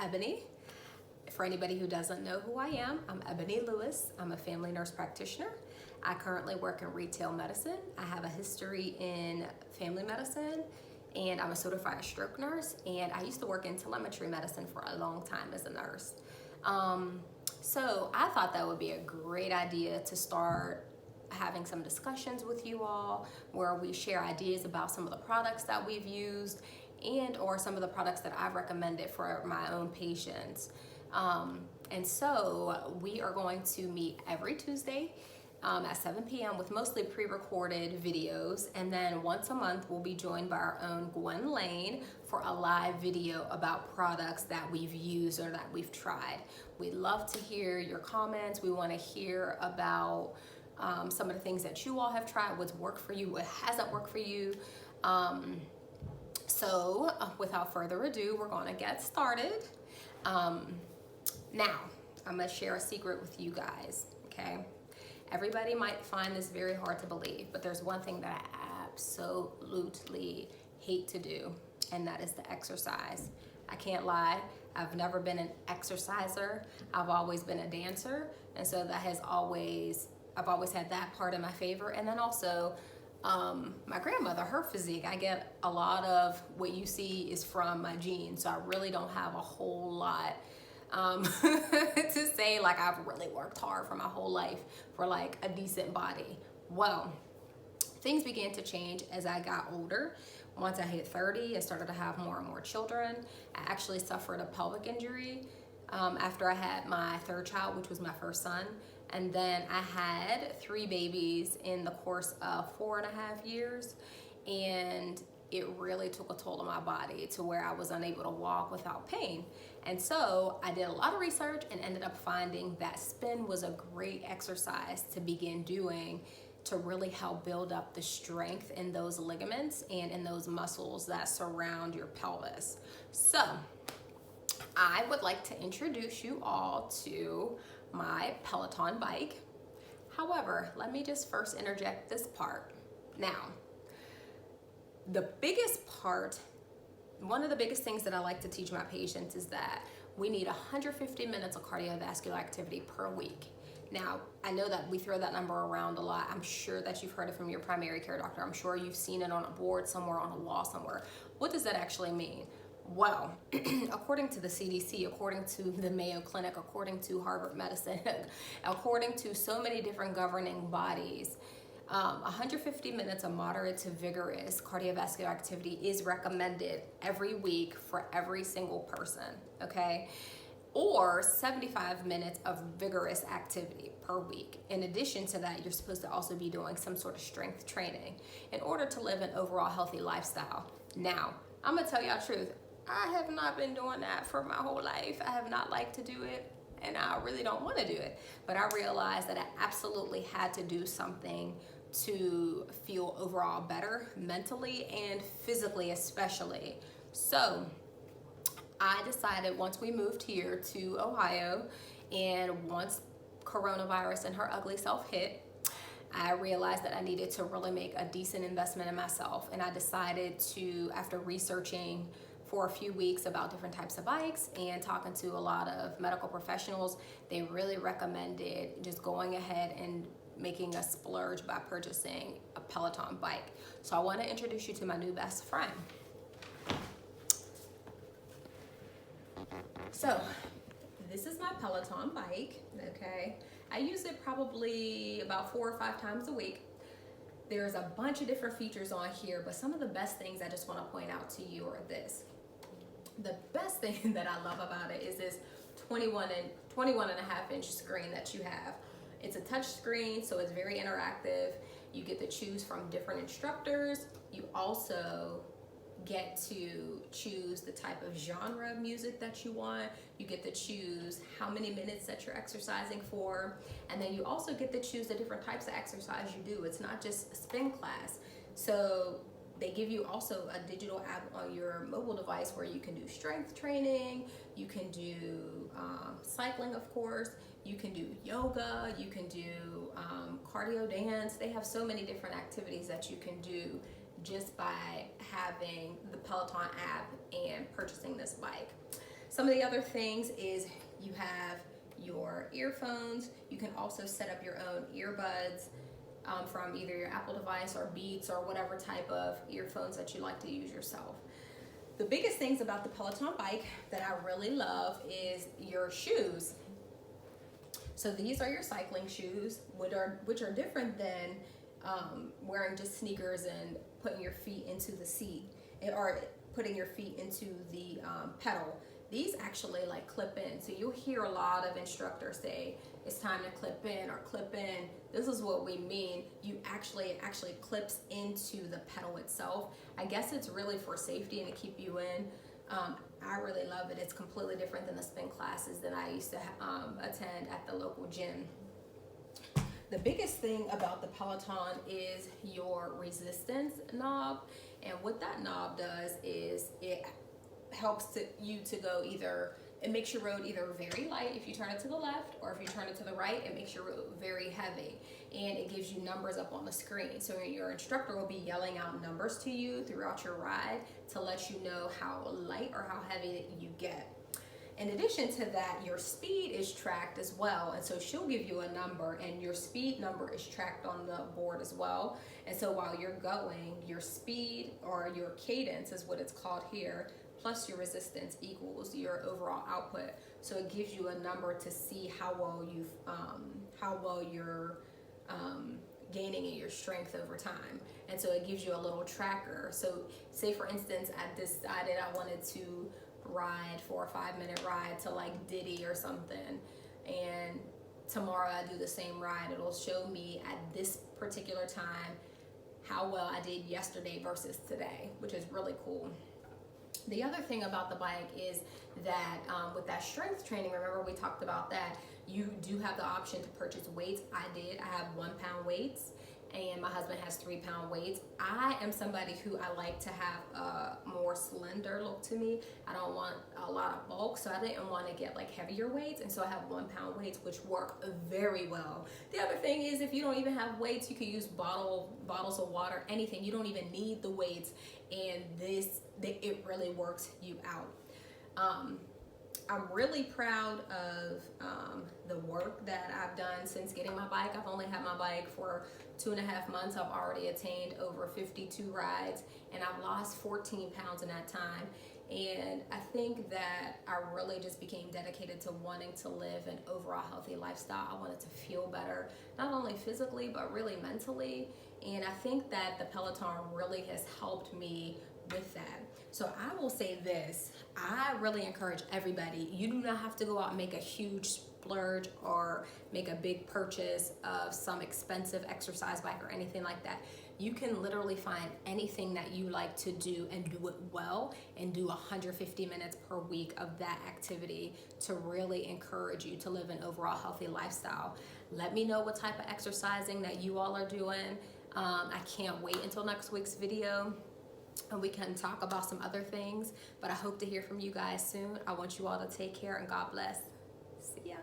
Ebony. For anybody who doesn't know who I am, I'm Ebony Lewis. I'm a family nurse practitioner. I currently work in retail medicine. I have a history in family medicine, and I'm a certified stroke nurse, and I used to work in telemetry medicine for a long time as a nurse. So I thought that would be a great idea to start having some discussions with you all where we share ideas about some of the products that we've used and or some of the products that I've recommended for my own patients. And so we are going to meet every Tuesday at 7 p.m. with mostly pre-recorded videos, and then once a month we'll be joined by our own Gwen Lane for a live video about products that we've used or that we've tried. We'd love to hear your comments. We want to hear about some of the things that you all have tried, what's worked for you, what hasn't worked for you. So without further ado, we're going to get started. Now, I'm going to share a secret with you guys, okay? Everybody might find this very hard to believe, but there's one thing that I absolutely hate to do, and that is to exercise. I can't lie, I've never been an exerciser. I've always been a dancer, and so that has I've always had that part in my favor. And then also, my grandmother, her physique, I get a lot of what you see is from my genes, so I really don't have a whole lot to say like I've really worked hard for my whole life for like a decent body. Well, things began to change as I got older. Once I hit 30 and started to have more and more children, I actually suffered a pelvic injury after I had my third child, which was my first son. And then I had 3 babies in the course of 4.5 years, and it really took a toll on my body to where I was unable to walk without pain. And so I did a lot of research and ended up finding that spin was a great exercise to begin doing to really help build up the strength in those ligaments and in those muscles that surround your pelvis. So I would like to introduce you all to my Peloton bike. However, let me just first interject this part. Now, the biggest part, one of the biggest things that I like to teach my patients is that we need 150 minutes of cardiovascular activity per week. Now, I know that we throw that number around a lot. I'm sure that you've heard it from your primary care doctor. I'm sure you've seen it on a board somewhere, on a wall somewhere. What does that actually mean? Well, according to the CDC, according to the Mayo Clinic, according to Harvard Medicine, according to so many different governing bodies, 150 minutes of moderate to vigorous cardiovascular activity is recommended every week for every single person, okay? Or 75 minutes of vigorous activity per week. In addition to that, you're supposed to also be doing some sort of strength training in order to live an overall healthy lifestyle. Now, I'm gonna tell y'all the truth. I have not been doing that for my whole life. I have not liked to do it, and I really don't want to do it. But I realized that I absolutely had to do something to feel overall better mentally and physically especially. So I decided once we moved here to Ohio and once coronavirus and her ugly self hit, I realized that I needed to really make a decent investment in myself. And I decided to, after researching for a few weeks about different types of bikes and talking to a lot of medical professionals, they really recommended just going ahead and making a splurge by purchasing a Peloton bike. So I want to introduce you to my new best friend. So this is my Peloton bike, okay? I use it probably about 4 or 5 times a week. There's a bunch of different features on here, but some of the best things I just want to point out to you are this. The best thing that I love about it is this 21.5 inch screen that you have. It's a touch screen, so it's very interactive. You get to choose from different instructors. You also get to choose the type of genre of music that you want. You get to choose how many minutes that you're exercising for. And then you also get to choose the different types of exercise you do. It's not just a spin class. So they give you also a digital app on your mobile device where you can do strength training, you can do cycling, of course, you can do yoga, you can do cardio dance. They have so many different activities that you can do just by having the Peloton app and purchasing this bike. Some of the other things is you have your earphones. You can also set up your own earbuds from either your Apple device or Beats or whatever type of earphones that you like to use yourself. The biggest things about the Peloton bike that I really love is your shoes. So these are your cycling shoes, which are different than wearing just sneakers and putting your feet into the seat or putting your feet into the pedal. These actually like clip in. So you'll hear a lot of instructors say it's time to clip in or clip in. This is what we mean. It actually clips into the pedal itself. I guess it's really for safety and to keep you in. I really love it. It's completely different than the spin classes that I used to attend at the local gym. The biggest thing about the Peloton is your resistance knob. And what that knob does is it helps you to go it makes your road either very light if you turn it to the left, or if you turn it to the right, it makes your road very heavy. And it gives you numbers up on the screen. So your instructor will be yelling out numbers to you throughout your ride to let you know how light or how heavy you get. In addition to that, your speed is tracked as well. And so she'll give you a number, and your speed number is tracked on the board as well. And so while you're going, your speed or your cadence is what it's called here, plus your resistance equals your overall output. So it gives you a number to see how well you're gaining in your strength over time. And so it gives you a little tracker. So say for instance, I decided I wanted to ride for a 5-minute ride to like Diddy or something, and tomorrow I do the same ride. It'll show me at this particular time how well I did yesterday versus today, which is really cool. The other thing about the bike is that with that strength training, remember we talked about that, you do have the option to purchase weights. I have 1 pound weights, and my husband has 3 pound weights. I am somebody who I like to have a more slender look to me. I don't want a lot of bulk, so I didn't want to get like heavier weights, and so I have 1 pound weights, which work very well. The other thing is, if you don't even have weights, you can use bottles of water, anything. You don't even need the weights, and it really works you out. I'm really proud of the work that I've done since getting my bike. I've only had my bike for 2.5 months. I've already attained over 52 rides, and I've lost 14 pounds in that time. And I think that I really just became dedicated to wanting to live an overall healthy lifestyle. I wanted to feel better, not only physically, but really mentally. And I think that the Peloton really has helped me with that. So I will say this, I really encourage everybody, you do not have to go out and make a huge splurge or make a big purchase of some expensive exercise bike or anything like that. You can literally find anything that you like to do and do it well, and do 150 minutes per week of that activity to really encourage you to live an overall healthy lifestyle. Let me know what type of exercising that you all are doing. I can't wait until next week's video, and we can talk about some other things, but I hope to hear from you guys soon. I want you all to take care, and God bless. See ya.